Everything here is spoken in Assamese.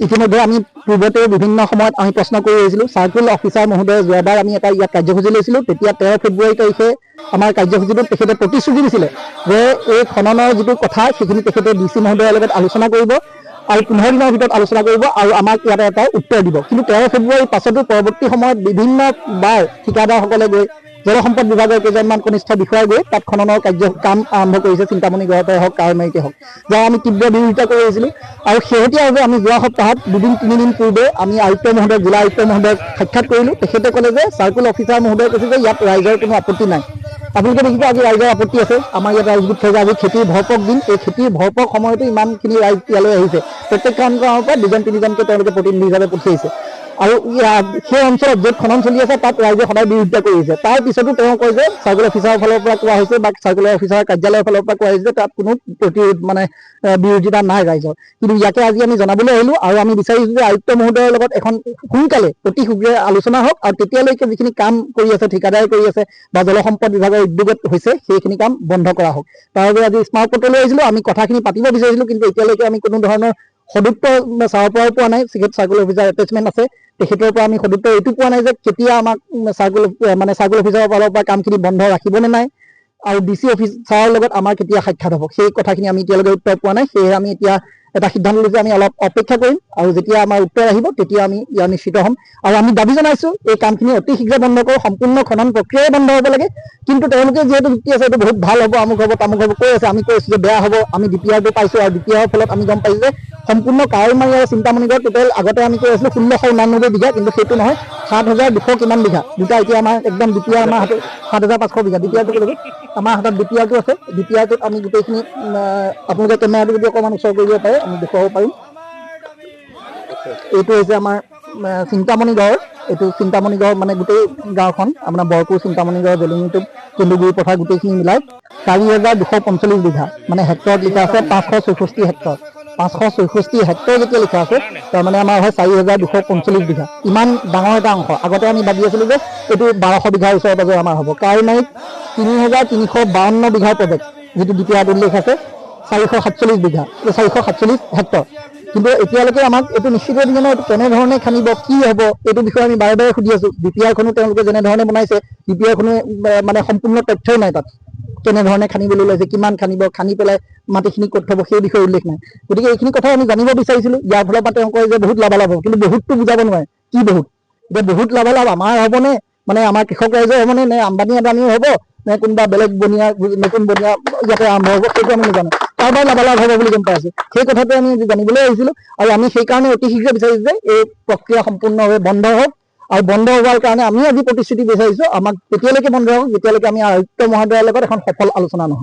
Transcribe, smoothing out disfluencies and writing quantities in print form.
ইতিমধ্যে আমি পূৰ্বতে বিভিন্ন সময়ত আমি প্ৰশ্ন কৰি আহিছিলোঁ। চাৰ্কুল অফিচাৰ মহোদয়ে যোৱাবাৰ আমি এটা ইয়াত কাৰ্যসূচী লৈছিলোঁ, তেতিয়া 13 ফেব্ৰুৱাৰী তাৰিখে আমাৰ কাৰ্যসূচীটোত তেখেতে প্ৰতিশ্ৰুতি দিছিলে যে এই খননৰ যিটো কথা সেইখিনি তেখেতে DC মহোদয়ৰ লগত আলোচনা কৰিব আৰু 15 দিনৰ ভিতৰত আলোচনা কৰিব আৰু আমাক ইয়াতে এটা উত্তৰ দিব। কিন্তু 13 ফেব্ৰুৱাৰীৰ পাছতো পৰৱৰ্তী সময়ত বিভিন্ন বাৰ ঠিকাদাৰসকলে গৈ জলসম্পদ বিভাগৰ কেইজনমান কনিষ্ঠ বিষয়াই গৈ তাত খননৰ কাম আৰম্ভ কৰিছে, চিন্তামণি গড়তে হওক কাৱৈমাৰীতে হওক, যাৰ আমি তীব্ৰ বিৰোধিতা কৰি আহিছিলোঁ। আৰু শেহতীয়াভাৱে আমি যোৱা সপ্তাহত 2-3 দিন পূৰ্বে আমি আয়ুক্ত মহোদয়ক, জিলা আয়ুক্ত মহোদয়ক সাক্ষাৎ কৰিলোঁ। তেখেতে ক'লে যে চাৰ্কুল অফিচাৰ মহোদয়ে কৈছে যে ইয়াত ৰাইজৰ কোনো আপত্তি নাই। আপোনালোকে দেখিছে আজি ৰাইজৰ আপত্তি আছে। আমাৰ ইয়াত ৰাইজ গোট খাইছে, আজি খেতিৰ ভৰপক দিন, এই খেতিৰ ভৰপক সময়তো ইমানখিনি ৰাইজ ইয়ালৈ আহিছে। প্ৰত্যেকখন গাঁৱৰ পৰা 2-3জনকৈ তেওঁলোকে প্ৰতিনিধি হিচাপে পঠিয়াইছে আৰু সেই অঞ্চলত য'ত খনন চলি আছে তাত ৰাইজে সদায় বিৰোধিতা কৰি আহিছে। তাৰ পিছতো তেওঁ কয় যে চাৰ্কুল অফিচাৰৰ ফালৰ পৰা কোৱা হৈছে বা চাৰ্কুল অফিচাৰৰ কাৰ্যালয়ৰ ফালৰ পৰা কোৱা হৈছে যে তাত কোনো বিৰোধিতা নাই ৰাইজৰ। কিন্তু ইয়াকে আজি আমি জনাবলৈ আহিলোঁ আৰু আমি বিচাৰিছোঁ যে আয়ুক্ত মহোদয়ৰ লগত এখন সোনকালে অতি শীঘ্ৰে আলোচনা হওক আৰু তেতিয়ালৈকে যিখিনি কাম কৰি আছে, ঠিকাদাৰে কৰি আছে বা জলসম্পদ বিভাগৰ উদ্যোগত হৈছে সেইখিনি কাম বন্ধ কৰা হওক। তাৰ বাবে আজি স্মাৰকপত্ৰ লৈ আহিছিলোঁ। আমি কথাখিনি পাতিব বিচাৰিছিলোঁ, কিন্তু এতিয়ালৈকে আমি কোনো ধৰণৰ সদুত্তৰ ছাৰৰ পৰাও পোৱা নাই। চাৰ্কুল অফিচাৰ এটেচমেণ্ট আছে, তেখেতৰ পৰা আমি সদুত্তৰ এইটো পোৱা নাই যে কেতিয়া আমাক চাৰ্কুল অফিচাৰৰ ফালৰ পৰা কামখিনি বন্ধ ৰাখিবনে নাই আৰু DC অফিচাৰৰ লগত আমাৰ কেতিয়া সাক্ষাৎ হ'ব, সেই কথাখিনি আমি এতিয়ালৈকে উত্তৰ পোৱা নাই। সেয়েহে আমি এতিয়া এটা সিদ্ধান্ত লৈছোঁ, আমি অলপ অপেক্ষা কৰিম আৰু যেতিয়া আমাৰ উত্তৰ আহিব তেতিয়া আমি ইয়াৰ নিশ্চিত হ'ম। আৰু আমি দাবী জনাইছোঁ এই কামখিনি অতি শীঘ্ৰে বন্ধ কৰোঁ, সম্পূৰ্ণ খনন প্ৰক্ৰিয়াই বন্ধ হ'ব লাগে। কিন্তু তেওঁলোকে যিহেতু যুক্তি আছে এইটো বহুত ভাল হ'ব, আমুক হ'ব তামুক হ'ব কৈ আছে, আমি কৈছোঁ যে বেয়া হ'ব। আমি DPRটো পাইছোঁ আৰু DPRৰ ফলত আমি গম পাইছোঁ যে সম্পূৰ্ণ কাৱৈমাৰী আৰু চিন্তামণিগড় টোটেল আগতে আমি কৈ আছিলোঁ 1699 বিঘা, কিন্তু সেইটো নহয় 7200 কিমান বিঘা। দুটা এতিয়া আমাৰ একদম DPR আমাৰ হাতত 7500 বিঘা। DPRটো ক'লে আমাৰ হাতত DPRটো আছে। DPRটোত আমি গোটেইখিনি আপোনালোকে কেমেৰাটো যদি অকণমান ওচৰ কৰিব পাৰে আমি দেখুৱাব পাৰিম। এইটো হৈছে আমাৰ চিন্তামণিগড়। এইটো চিন্তামণিগড় মানে গোটেই গাঁওখন আপোনাৰ বৰপুৰ, চিন্তামণিগড়, জেলিঙিটোপ, কেন্দুগুৰি পথাৰ গোটেইখিনি মিলাই 4245 বিঘা, মানে হেক্টৰত লিখা আছে 564 হেক্টৰ। 564 হেক্টৰ যেতিয়া লিখা আছে তাৰমানে আমাৰ হয় 4245 বিঘা। ইমান ডাঙৰ এটা অংশ। আগতে আমি ভাবি আছিলোঁ যে এইটো 1200 বিঘাৰ ওচৰে পাজৰে আমাৰ হ'ব। কাৱৈমাৰীত 3352 বিঘাৰ প্ৰজেক্ট, যিটো DPRত উল্লেখ আছে 447 বিঘা, 447 হেক্টৰ। কিন্তু এতিয়ালৈকে আমাক এইটো নিশ্চিত দিয়ে নহয় এইটো কেনেধৰণে খানিব, কি হ'ব, এইটো বিষয়ে আমি বাৰে বাৰে সুধি আছোঁ। DPRখনো তেওঁলোকে যেনেধৰণে বনাইছে DPRখনে মানে সম্পূৰ্ণ তথ্যই নাই তাত। কেনেধৰণে খানিবলৈ ওলাইছে, কিমান খানিব, খানি পেলাই মাটিখিনি ক'ত থ'ব সেই বিষয়ে উল্লেখ নাই। গতিকে এইখিনি কথা আমি জানিব বিচাৰিছিলোঁ। ইয়াৰ ফলৰ পৰা তেওঁ কয় যে বহুত লাভালাভ হ'ব, কিন্তু বহুতটো বুজাব নোৱাৰে কি বহুত। এতিয়া বহুত লাভালাভ আমাৰ হ'বনে, মানে আমাৰ কৃষক ৰাইজৰ হ'বনে, নে আম্বানী আদানীৰ হ'ব, নে কোনোবা বেলেগ বনিয়া নতুন বনিয়া ইয়াতে আৰম্ভ হ'ব, সেইটো আমি নাজানো। কাৰোবাৰ লাভালাভ হ'ব বুলি গম পাই আছোঁ। সেই কথাটো আমি জানিবলৈ আহিছিলোঁ আৰু আমি সেইকাৰণে অতি শীঘ্ৰে বিচাৰিছোঁ যে এই প্ৰক্ৰিয়া সম্পূৰ্ণভাৱে বন্ধ হওক আৰু বন্ধ হোৱাৰ কাৰণে আমি আজি প্ৰতিশ্ৰুতি বিচাৰিছোঁ আমাক তেতিয়ালৈকে বন্ধ হওক যেতিয়ালৈকে আমি আয়ুক্ত মহোদয়ৰ লগত এখন সফল আলোচনা নহয়।